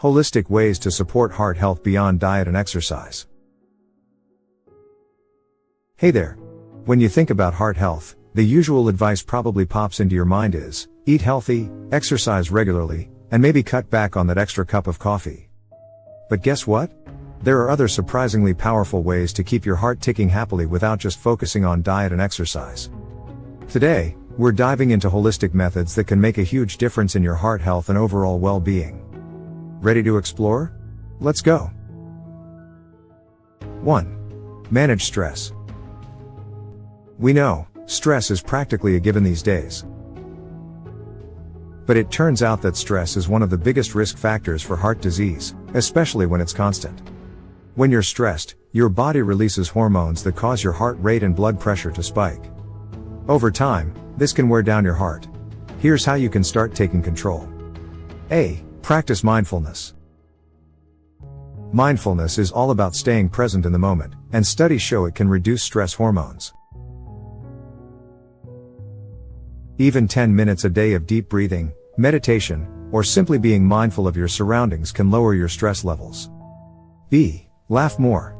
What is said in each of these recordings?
Holistic ways to support heart health beyond diet and exercise. Hey there. When you think about heart health, the usual advice probably pops into your mind is, eat healthy, exercise regularly, and maybe cut back on that extra cup of coffee. But guess what? There are other surprisingly powerful ways to keep your heart ticking happily without just focusing on diet and exercise. Today, we're diving into holistic methods that can make a huge difference in your heart health and overall well-being. Ready to explore? Let's go. 1. Manage stress. We know, stress is practically a given these days. But it turns out that stress is one of the biggest risk factors for heart disease, especially when it's constant. When you're stressed, your body releases hormones that cause your heart rate and blood pressure to spike. Over time, this can wear down your heart. Here's how you can start taking control. A. Practice mindfulness. Mindfulness is all about staying present in the moment, and studies show it can reduce stress hormones. Even 10 minutes a day of deep breathing, meditation, or simply being mindful of your surroundings can lower your stress levels. B. Laugh more.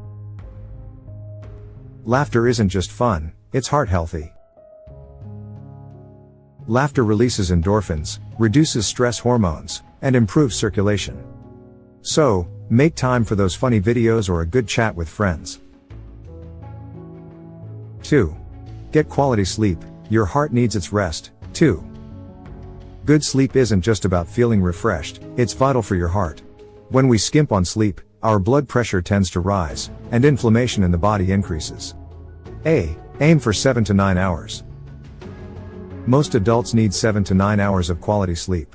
Laughter isn't just fun, it's heart healthy. Laughter releases endorphins, reduces stress hormones, and improves circulation. So, make time for those funny videos or a good chat with friends. 2. Get quality sleep. Your heart needs its rest, too. Good sleep isn't just about feeling refreshed, it's vital for your heart. When we skimp on sleep, our blood pressure tends to rise, and inflammation in the body increases. A. Aim for 7 to 9 hours. Most adults need 7 to 9 hours of quality sleep.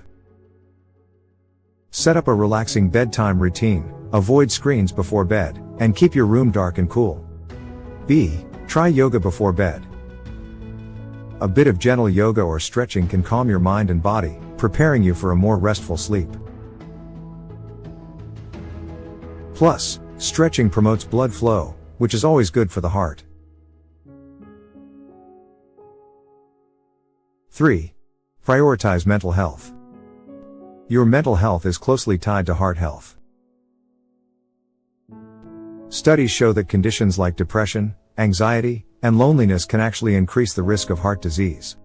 Set up a relaxing bedtime routine, avoid screens before bed, and keep your room dark and cool. B. Try yoga before bed. A bit of gentle yoga or stretching can calm your mind and body, preparing you for a more restful sleep. Plus, stretching promotes blood flow, which is always good for the heart. 3. Prioritize mental health. Your mental health is closely tied to heart health. Studies show that conditions like depression, anxiety, and loneliness can actually increase the risk of heart disease.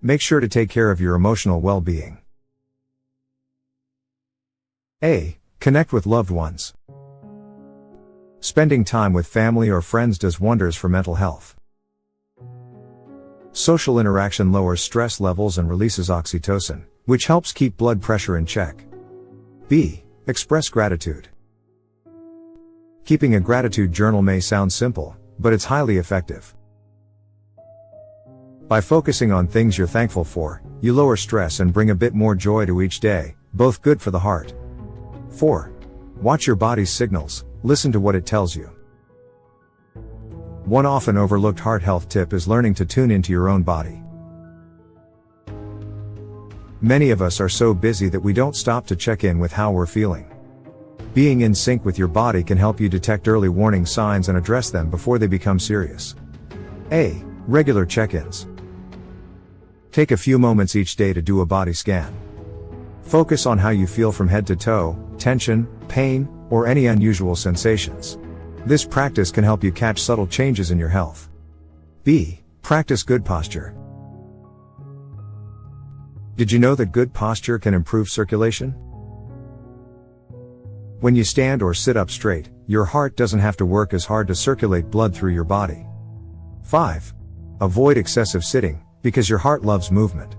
Make sure to take care of your emotional well-being. A. Connect with loved ones. Spending time with family or friends does wonders for mental health. Social interaction lowers stress levels and releases oxytocin, which helps keep blood pressure in check. B. Express gratitude. Keeping a gratitude journal may sound simple, but it's highly effective. By focusing on things you're thankful for, you lower stress and bring a bit more joy to each day, both good for the heart. 4. Watch your body's signals, listen to what it tells you. One often overlooked heart health tip is learning to tune into your own body. Many of us are so busy that we don't stop to check in with how we're feeling. Being in sync with your body can help you detect early warning signs and address them before they become serious. A. Regular check-ins. Take a few moments each day to do a body scan. Focus on how you feel from head to toe, tension, pain, or any unusual sensations. This practice can help you catch subtle changes in your health. B. Practice good posture. Did you know that good posture can improve circulation? When you stand or sit up straight, your heart doesn't have to work as hard to circulate blood through your body. 5. Avoid excessive sitting, because your heart loves movement.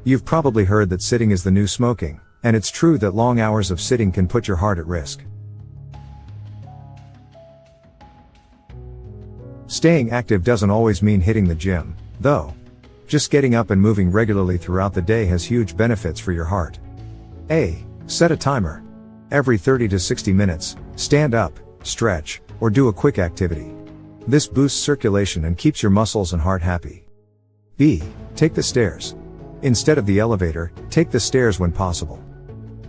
You've probably heard that sitting is the new smoking, and it's true that long hours of sitting can put your heart at risk. Staying active doesn't always mean hitting the gym, though. Just getting up and moving regularly throughout the day has huge benefits for your heart. A. Set a timer. Every 30 to 60 minutes, stand up, stretch, or do a quick activity. This boosts circulation and keeps your muscles and heart happy. B. Take the stairs. Instead of the elevator, take the stairs when possible.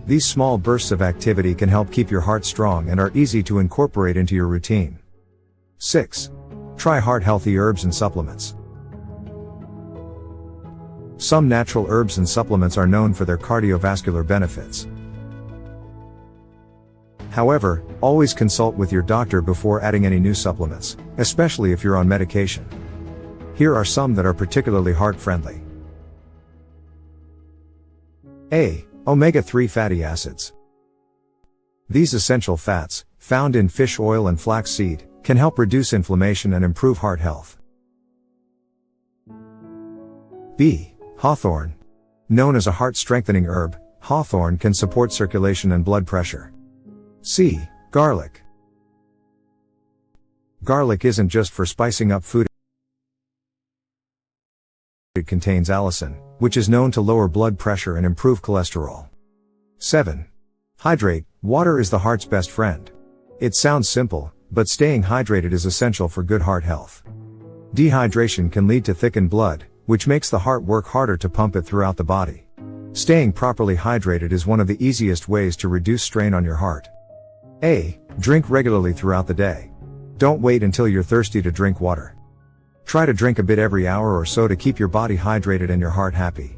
These small bursts of activity can help keep your heart strong and are easy to incorporate into your routine. 6. Try heart-healthy herbs and supplements. Some natural herbs and supplements are known for their cardiovascular benefits. However, always consult with your doctor before adding any new supplements, especially if you're on medication. Here are some that are particularly heart-friendly. A. Omega-3 fatty acids. These essential fats, found in fish oil and flaxseed, can help reduce inflammation and improve heart health. B. Hawthorn. Known as a heart-strengthening herb, hawthorn can support circulation and blood pressure. C. Garlic. Garlic isn't just for spicing up food. It contains allicin, which is known to lower blood pressure and improve cholesterol. 7. Hydrate. Water is the heart's best friend. It sounds simple, but staying hydrated is essential for good heart health. Dehydration can lead to thickened blood, which makes the heart work harder to pump it throughout the body. Staying properly hydrated is one of the easiest ways to reduce strain on your heart. A. Drink regularly throughout the day. Don't wait until you're thirsty to drink water. Try to drink a bit every hour or so to keep your body hydrated and your heart happy.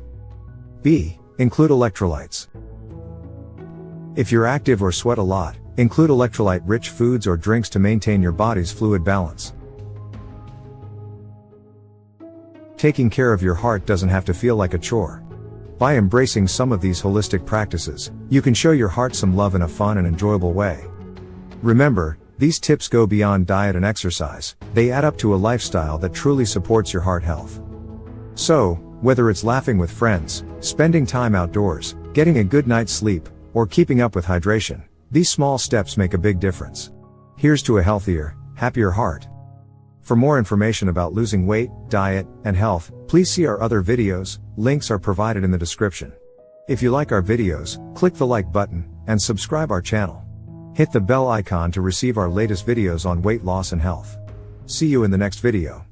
B. Include electrolytes. If you're active or sweat a lot, include electrolyte-rich foods or drinks to maintain your body's fluid balance. Taking care of your heart doesn't have to feel like a chore. By embracing some of these holistic practices, you can show your heart some love in a fun and enjoyable way. Remember, these tips go beyond diet and exercise, they add up to a lifestyle that truly supports your heart health. So, whether it's laughing with friends, spending time outdoors, getting a good night's sleep, or keeping up with hydration, these small steps make a big difference. Here's to a healthier, happier heart. For more information about losing weight, diet, and health, please see our other videos, links are provided in the description. If you like our videos, click the like button, and subscribe our channel. Hit the bell icon to receive our latest videos on weight loss and health. See you in the next video.